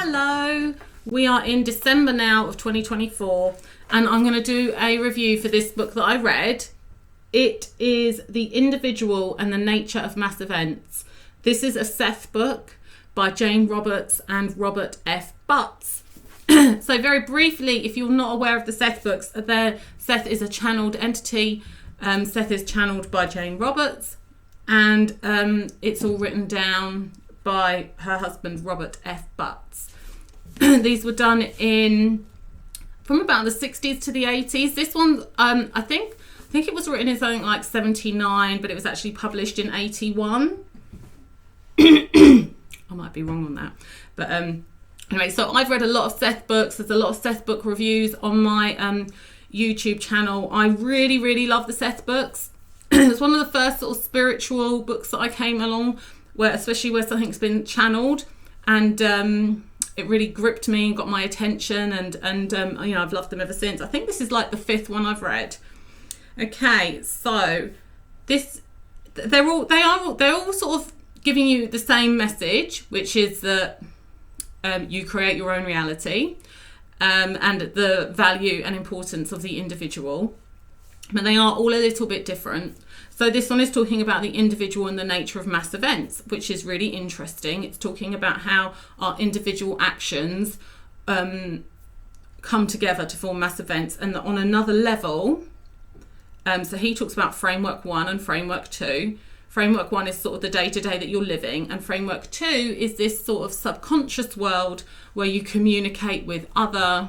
Hello, we are in December now of 2024 and I'm going to do a review for this book that I read. It is The Individual and the Nature of Mass Events. This is a Seth book by Jane Roberts and Robert F. Butts. So very briefly, if you're not aware of the Seth books, Seth is a channeled entity. Seth is channeled by Jane Roberts and it's all written down by her husband Robert F. Butts. These were done from about the 60s to the 80s. This one, I think it was written in something like 79, but it was actually published in 81. I might be wrong on that. But anyway, so I've read a lot of Seth books. There's a lot of Seth book reviews on my YouTube channel. I really, really love the Seth books. It's one of the first sort of spiritual books that I came along, especially where something's been channeled, and it really gripped me and got my attention, and you know, I've loved them ever since. I think this is like the fifth one I've read. Okay, so they're all sort of giving you the same message, which is that you create your own reality, and the value and importance of the individual, but they are all a little bit different. So this one is talking about the individual and the nature of mass events, which is really interesting. It's talking about how our individual actions come together to form mass events, and that on another level, so he talks about framework 1 and framework 2. Framework 1 is sort of the day-to-day that you're living, and framework 2 is this sort of subconscious world where you communicate with other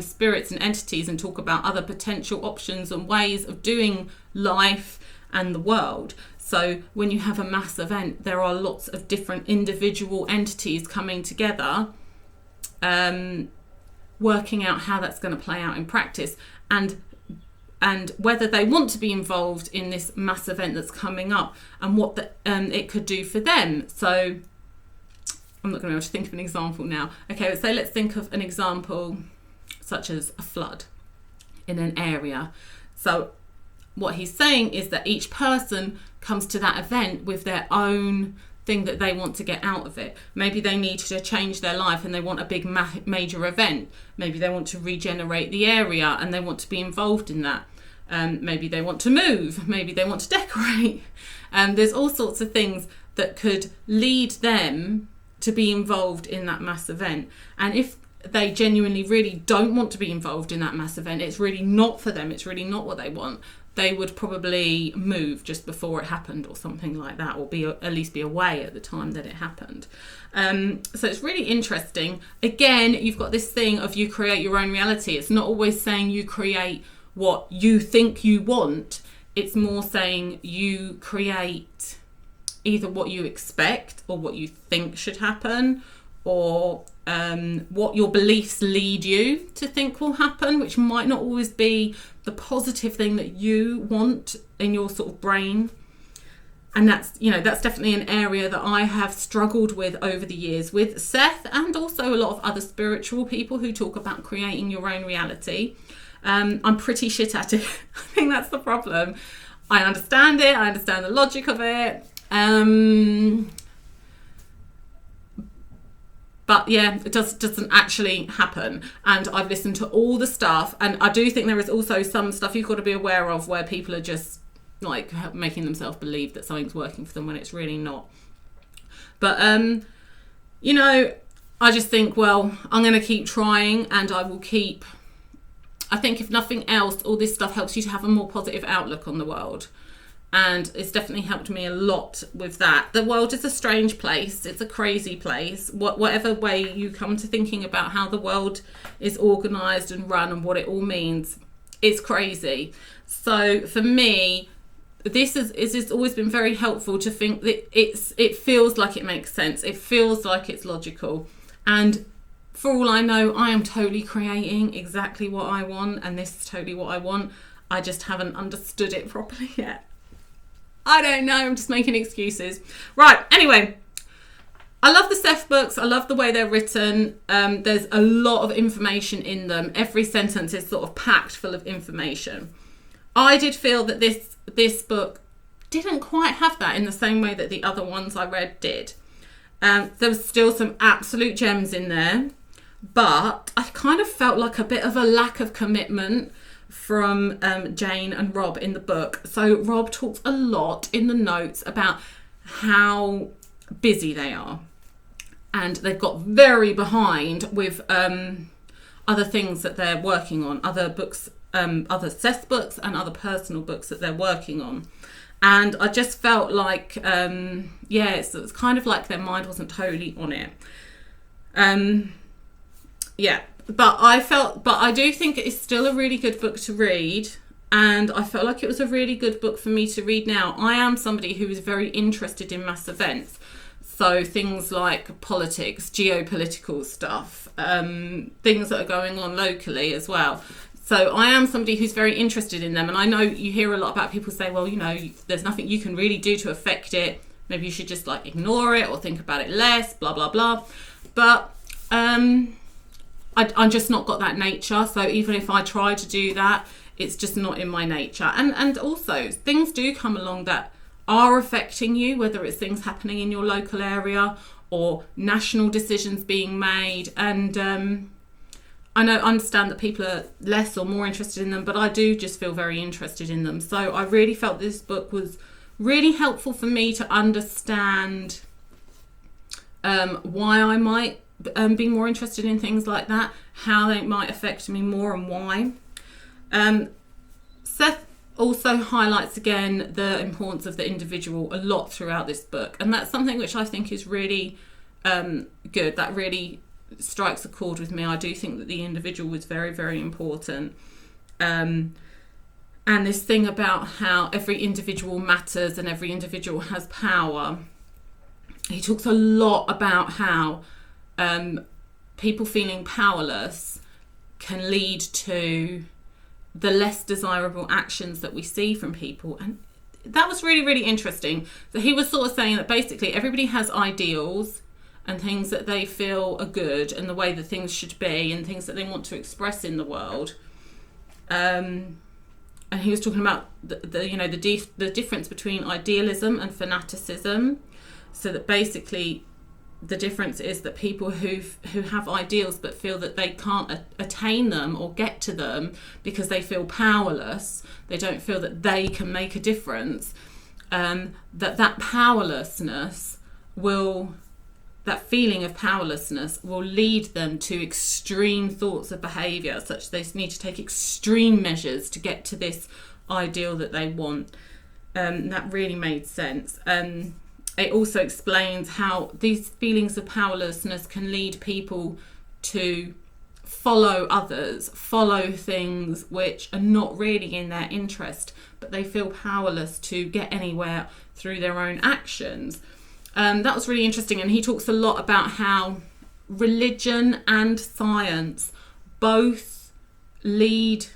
spirits and entities and talk about other potential options and ways of doing life and the world. So when you have a mass event, there are lots of different individual entities coming together, working out how that's going to play out in practice, and whether they want to be involved in this mass event that's coming up, and what it could do for them. So I'm not going to be able to think of an example now. Okay, so let's think of an example such as a flood in an area. So what he's saying is that each person comes to that event with their own thing that they want to get out of it. Maybe they need to change their life and they want a big major event. Maybe they want to regenerate the area and they want to be involved in that. Maybe they want to move. Maybe they want to decorate. There's all sorts of things that could lead them to be involved in that mass event. And if they genuinely really don't want to be involved in that mass event, it's really not for them, it's really not what they want, they would probably move just before it happened or something like that, or at least be away at the time that it happened. So it's really interesting. Again, you've got this thing of you create your own reality. It's not always saying you create what you think you want. It's more saying you create either what you expect or what you think should happen, or what your beliefs lead you to think will happen, which might not always be the positive thing that you want in your sort of brain. And that's definitely an area that I have struggled with over the years with Seth, and also a lot of other spiritual people who talk about creating your own reality. I'm pretty shit at it. I think that's the problem. I understand it, I understand the logic of it, but yeah, it doesn't actually happen. And I've listened to all the stuff, and I do think there is also some stuff you've got to be aware of where people are just like making themselves believe that something's working for them when it's really not. But you know, I just think, well, I'm going to keep trying, and I will keep. I think if nothing else, all this stuff helps you to have a more positive outlook on the world. And it's definitely helped me a lot with that. The world is a strange place. It's a crazy place. Whatever way you come to thinking about how the world is organised and run and what it all means, it's crazy. So for me, this has always been very helpful to think that it feels like it makes sense. It feels like it's logical. And for all I know, I am totally creating exactly what I want, and this is totally what I want. I just haven't understood it properly yet. I don't know, I'm just making excuses. Right, anyway, I love the Seth books. I love the way they're written. There's a lot of information in them. Every sentence is sort of packed full of information. I did feel that this book didn't quite have that in the same way that the other ones I read did. There was still some absolute gems in there, but I kind of felt like a bit of a lack of commitment from Jane and Rob in the book. So Rob talks a lot in the notes about how busy they are, and they've got very behind with other things that they're working on, other books, other Seth books and other personal books that they're working on. And I just felt like, it was kind of like their mind wasn't totally on it. But I do think it's still a really good book to read. And I felt like it was a really good book for me to read now. I am somebody who is very interested in mass events. So things like politics, geopolitical stuff, things that are going on locally as well. So I am somebody who's very interested in them. And I know you hear a lot about people say, well, there's nothing you can really do to affect it. Maybe you should just ignore it or think about it less, blah, blah, blah. But I'm just not got that nature. So even if I try to do that, it's just not in my nature. And also things do come along that are affecting you, whether it's things happening in your local area or national decisions being made. And I understand that people are less or more interested in them, but I do just feel very interested in them. So I really felt this book was really helpful for me to understand why I might be more interested in things like that, how they might affect me more and why. Seth also highlights again the importance of the individual a lot throughout this book, and that's something which I think is really good. That really strikes a chord with me. I do think that the individual was very, very important. And this thing about how every individual matters and every individual has power. He talks a lot about how people feeling powerless can lead to the less desirable actions that we see from people. And that was really, really interesting. So he was sort of saying that basically everybody has ideals and things that they feel are good and the way that things should be and things that they want to express in the world. And he was talking about the difference between idealism and fanaticism. So that basically the difference is that people who have ideals but feel that they can't attain them or get to them because they feel powerless, they don't feel that they can make a difference, that powerlessness that feeling of powerlessness will lead them to extreme thoughts of behaviour, such they need to take extreme measures to get to this ideal that they want. That really made sense. It also explains how these feelings of powerlessness can lead people to follow others, follow things which are not really in their interest, but they feel powerless to get anywhere through their own actions. That was really interesting, and he talks a lot about how religion and science both lead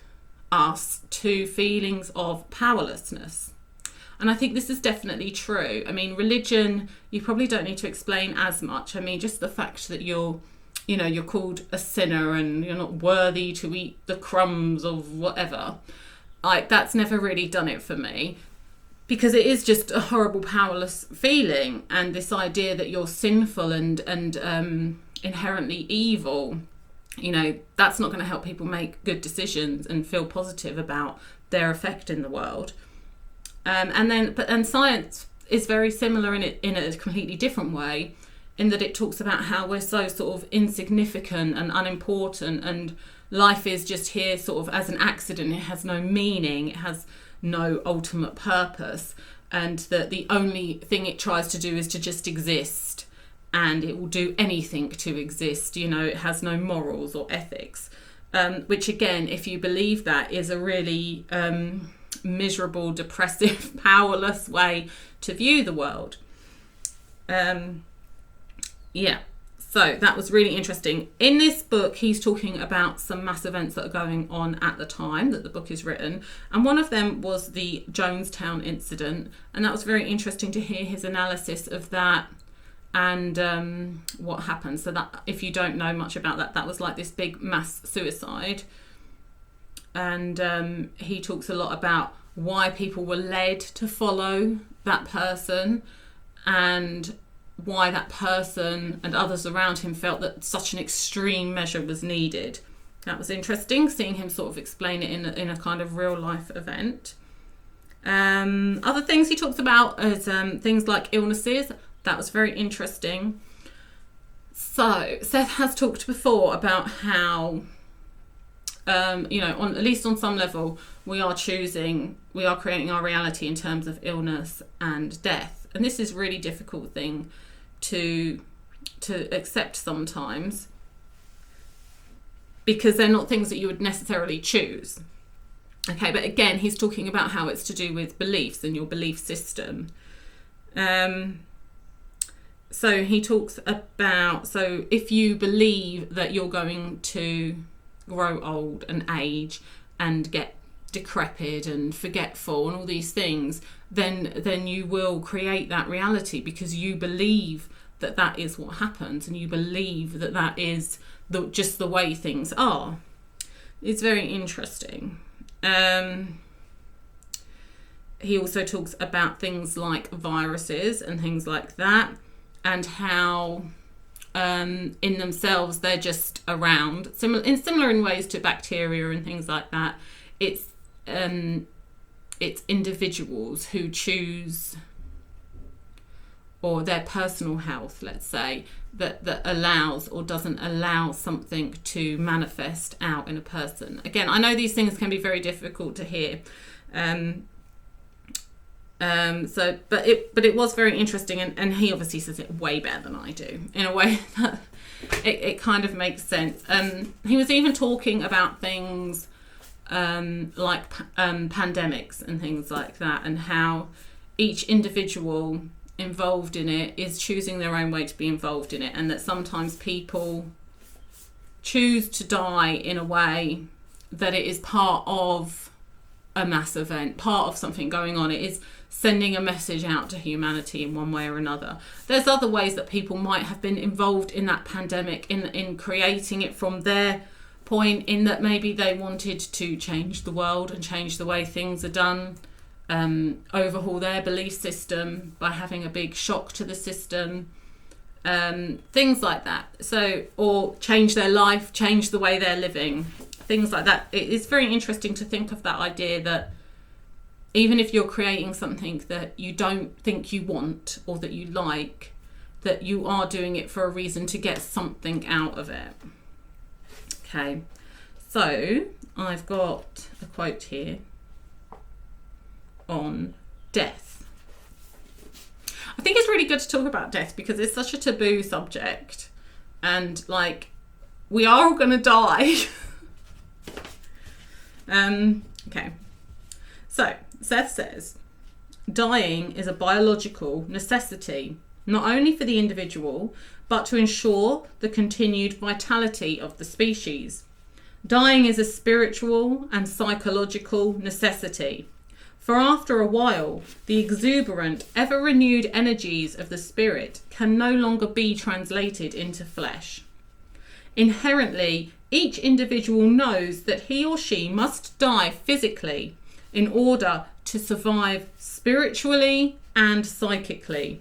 us to feelings of powerlessness. And I think this is definitely true. I mean, religion, you probably don't need to explain as much. I mean, just the fact that you're called a sinner and you're not worthy to eat the crumbs of whatever, that's never really done it for me. Because it is just a horrible, powerless feeling, and this idea that you're sinful and inherently evil, that's not going to help people make good decisions and feel positive about their effect in the world. And science is very similar in a completely different way, in that it talks about how we're so sort of insignificant and unimportant, and life is just here sort of as an accident. It has no meaning. It has no ultimate purpose, and that the only thing it tries to do is to just exist, and it will do anything to exist. It has no morals or ethics, which again, if you believe that, is a really miserable, depressive, powerless way to view the world. So that was really interesting. In this book, he's talking about some mass events that are going on at the time that the book is written. And one of them was the Jonestown incident. And that was very interesting to hear his analysis of that and what happened. So that, if you don't know much about that, that was like this big mass suicide. And he talks a lot about why people were led to follow that person and why that person and others around him felt that such an extreme measure was needed. That was interesting, seeing him sort of explain it in a kind of real life event. Other things he talks about is things like illnesses. That was very interesting. So Seth has talked before about how, at least on some level, we are creating our reality in terms of illness and death. And this is a really difficult thing to accept sometimes, because they're not things that you would necessarily choose. Okay, but again, he's talking about how it's to do with beliefs and your belief system. So he talks about, so if you believe that you're going to grow old and age and get decrepit and forgetful and all these things, then you will create that reality, because you believe that is what happens, and you believe that is just the way things are. It's very interesting. He also talks about things like viruses and things like that, and how in themselves they're just around, similar in ways to bacteria and things like that. It's individuals who choose, or their personal health, let's say, that allows or doesn't allow something to manifest out in a person. Again, I know these things can be very difficult to hear. But it was very interesting, and he obviously says it way better than I do, in a way that it kind of makes sense. He was even talking about things like pandemics and things like that, and how each individual involved in it is choosing their own way to be involved in it, and that sometimes people choose to die in a way that it is part of a mass event, part of something going on. It is sending a message out to humanity in one way or another. There's other ways that people might have been involved in that pandemic, in creating it from their point, in that maybe they wanted to change the world and change the way things are done, overhaul their belief system by having a big shock to the system, things like that. So, or change their life, change the way they're living, things like that. It's very interesting to think of that idea that even if you're creating something that you don't think you want or that you like, that you are doing it for a reason, to get something out of it. Okay, so I've got a quote here on death. I think it's really good to talk about death because it's such a taboo subject, and like, we are all gonna die. Okay, so Seth says, dying is a biological necessity, not only for the individual, but to ensure the continued vitality of the species. Dying is a spiritual and psychological necessity, for after a while, the exuberant, ever-renewed energies of the spirit can no longer be translated into flesh. Inherently, each individual knows that he or she must die physically in order to survive spiritually and psychically.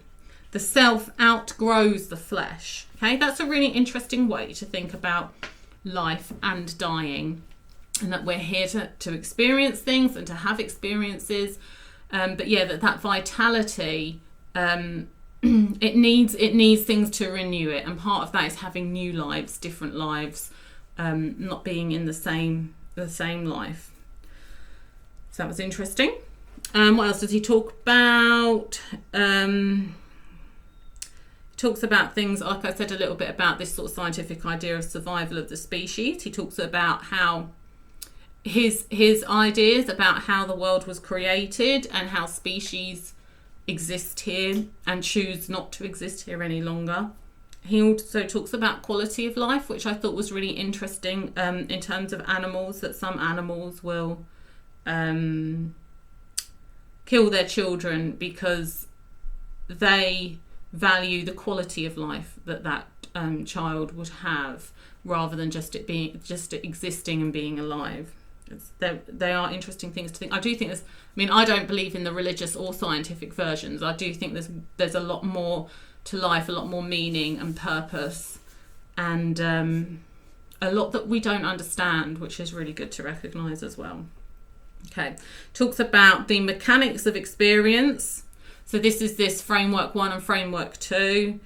The self outgrows the flesh. Okay, that's a really interesting way to think about life and dying, and that we're here to experience things and to have experiences, but yeah, that vitality, it needs things to renew it, and part of that is having new lives, different lives, not being in the same life. So that was interesting. What else does he talk about? He talks about things, like I said, a little bit about this sort of scientific idea of survival of the species. He talks about how his ideas about how the world was created and how species exist here and choose not to exist here any longer. He also talks about quality of life, which I thought was really interesting, in terms of animals, that some animals will kill their children because they value the quality of life that child would have, rather than just existing and being alive. They are interesting things to think. I do think I don't believe in the religious or scientific versions. I do think there's a lot more to life, a lot more meaning and purpose, and a lot that we don't understand, which is really good to recognise as well. Okay, talks about the mechanics of experience. So this is this framework 1 and framework 2.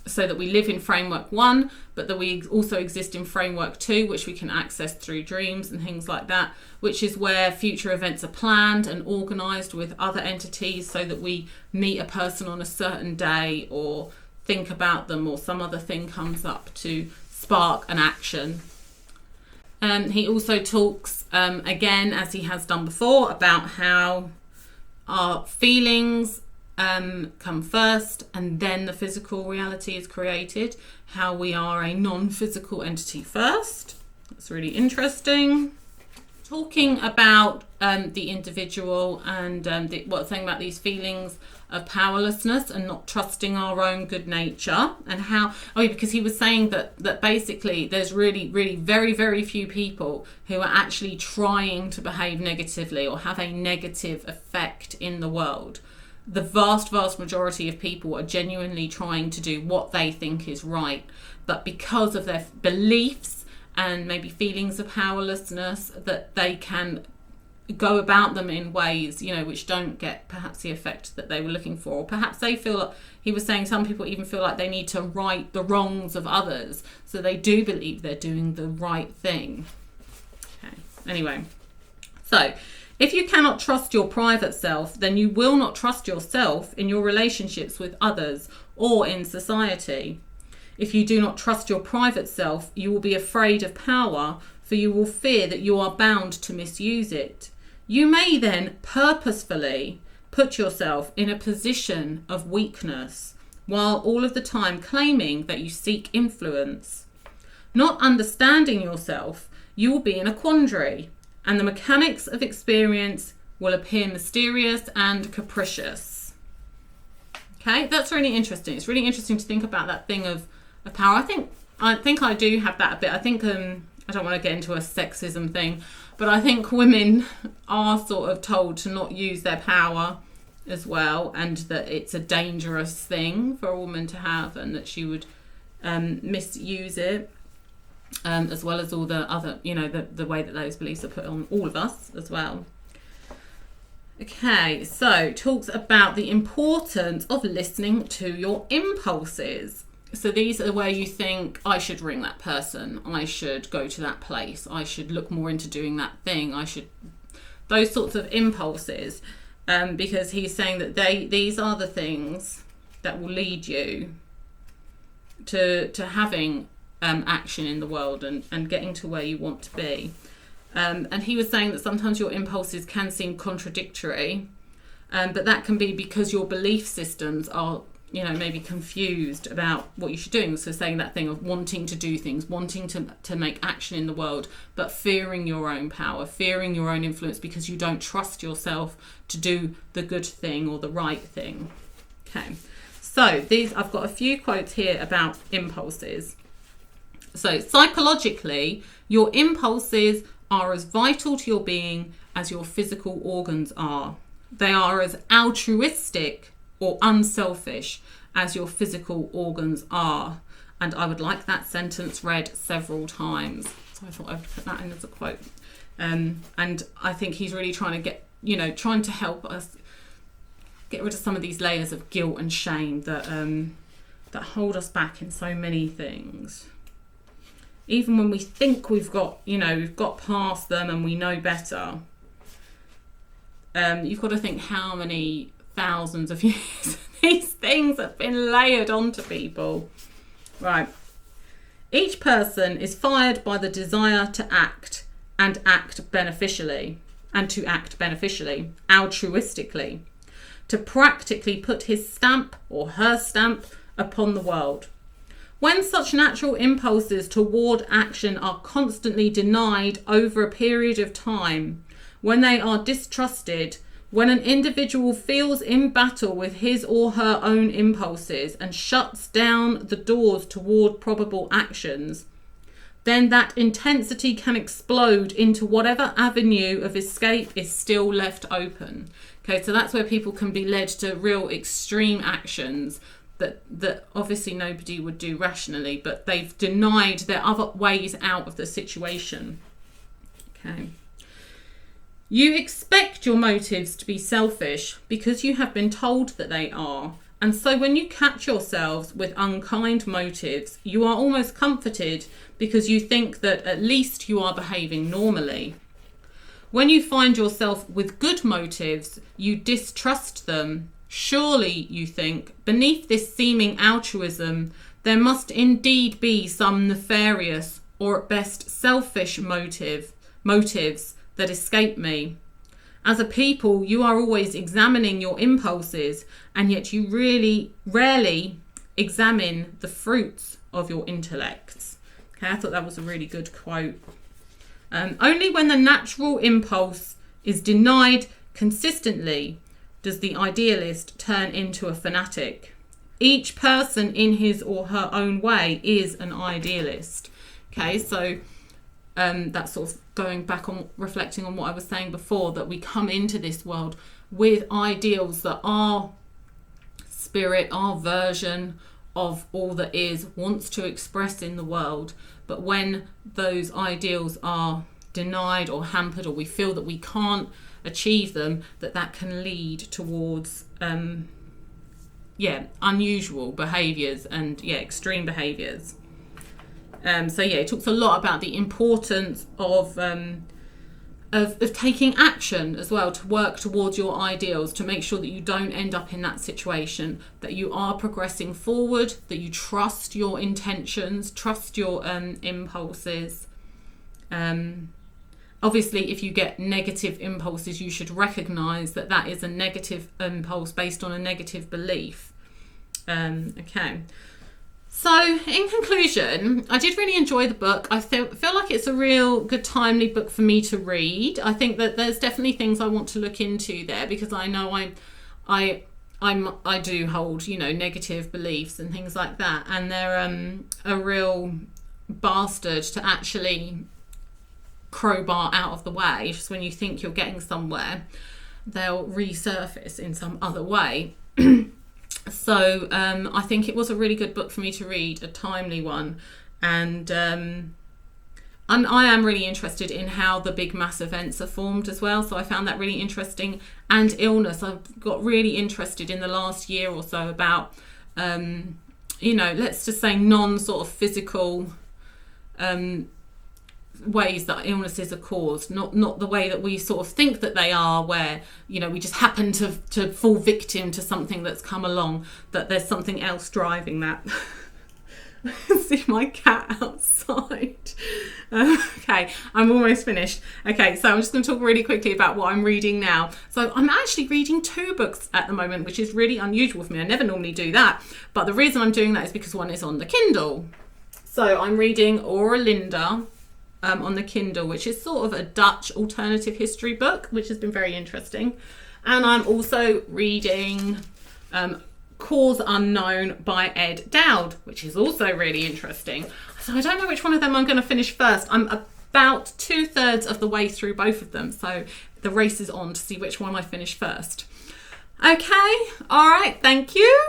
So that we live in framework 1, but that we also exist in framework 2, which we can access through dreams and things like that, which is where future events are planned and organised with other entities, so that we meet a person on a certain day or think about them, or some other thing comes up to spark an action. He also talks, again, as he has done before, about how our feelings come first and then the physical reality is created, how we are a non-physical entity first. That's really interesting. Talking about the individual and saying about these feelings of powerlessness and not trusting our own good nature, and how because he was saying that basically there's really very, very few people who are actually trying to behave negatively or have a negative effect in the world. The vast majority of people are genuinely trying to do what they think is right, but because of their beliefs and maybe feelings of powerlessness, that they can go about them in ways, which don't get perhaps the effect that they were looking for. Or perhaps they feel like, he was saying some people even feel like they need to right the wrongs of others, so they do believe they're doing the right thing. Okay. Anyway, so if you cannot trust your private self, then you will not trust yourself in your relationships with others or in society. If you do not trust your private self, you will be afraid of power, for you will fear that you are bound to misuse it. You may then purposefully put yourself in a position of weakness, while all of the time claiming that you seek influence. Not understanding yourself, you will be in a quandary, and the mechanics of experience will appear mysterious and capricious. Okay, that's really interesting. It's really interesting to think about that thing of power. I think I do have that a bit. I think I don't want to get into a sexism thing, but I think women are sort of told to not use their power as well, and that it's a dangerous thing for a woman to have, and that she would misuse it, as well as all the other, the way that those beliefs are put on all of us as well. Okay, so talks about the importance of listening to your impulses. So these are where you think, I should ring that person, I should go to that place, I should look more into doing that thing, those sorts of impulses, because he's saying that these are the things that will lead you to having action in the world and getting to where you want to be. And he was saying that sometimes your impulses can seem contradictory, but that can be because your belief systems are maybe confused about what you should be doing. So saying that thing of wanting to do things, wanting to make action in the world, but fearing your own power, fearing your own influence, because you don't trust yourself to do the good thing or the right thing. Okay, so I've got a few quotes here about impulses. So psychologically, your impulses are as vital to your being as your physical organs are. They are as altruistic or unselfish as your physical organs are. And I would like that sentence read several times. So I thought I would put that in as a quote. And I think he's really trying to trying to help us get rid of some of these layers of guilt and shame that hold us back in so many things. Even when we think we've got past them and we know better, you've got to think how many thousands of years these things have been layered onto people. Right. Each person is fired by the desire to act and act beneficially, altruistically, to practically put his stamp or her stamp upon the world. When such natural impulses toward action are constantly denied over a period of time, when they are distrusted, when an individual feels in battle with his or her own impulses and shuts down the doors toward probable actions, then that intensity can explode into whatever avenue of escape is still left open. Okay, so that's where people can be led to real extreme actions that obviously nobody would do rationally, but they've denied there are other ways out of the situation. Okay. You expect your motives to be selfish because you have been told that they are. And so when you catch yourselves with unkind motives, you are almost comforted because you think that at least you are behaving normally. When you find yourself with good motives, you distrust them. Surely, you think, beneath this seeming altruism, there must indeed be some nefarious or at best selfish motives that escape me. As a people, you are always examining your impulses, and yet you really rarely examine the fruits of your intellects. Okay, I thought that was a really good quote. Only when the natural impulse is denied consistently does the idealist turn into a fanatic. Each person in his or her own way is an idealist. Okay, so that's sort of going back on reflecting on what I was saying before, that we come into this world with ideals that our spirit, our version of all that is, wants to express in the world. But when those ideals are denied or hampered, or we feel that we can't achieve them, that can lead towards unusual behaviours and extreme behaviours. It talks a lot about the importance of taking action as well, to work towards your ideals, to make sure that you don't end up in that situation, that you are progressing forward, that you trust your intentions, trust your impulses. Obviously, if you get negative impulses, you should recognise that is a negative impulse based on a negative belief. Okay. So, in conclusion, I did really enjoy the book. I feel like it's a real good, timely book for me to read. I think that there's definitely things I want to look into there, because I know I do hold, negative beliefs and things like that, and they're a real bastard to actually crowbar out of the way. Just when you think you're getting somewhere, they'll resurface in some other way. So I think it was a really good book for me to read, a timely one, and I am really interested in how the big mass events are formed as well. So I found that really interesting. And illness, I've got really interested in the last year or so about let's just say non sort of physical ways that illnesses are caused, not the way that we sort of think that they are, where we just happen to fall victim to something that's come along, that there's something else driving that. See my cat outside. Okay, I'm almost finished. Okay, so I'm just going to talk really quickly about what I'm reading now. So I'm actually reading 2 books at the moment, which is really unusual for me. I never normally do that, but the reason I'm doing that is because one is on the Kindle. So I'm reading Aura Linda on the Kindle, which is sort of a Dutch alternative history book, which has been very interesting. And I'm also reading Cause Unknown by Ed Dowd, which is also really interesting. So I don't know which one of them I'm going to finish first. I'm about 2/3 of the way through both of them, so the race is on to see which one I finish first. Okay, all right, thank you.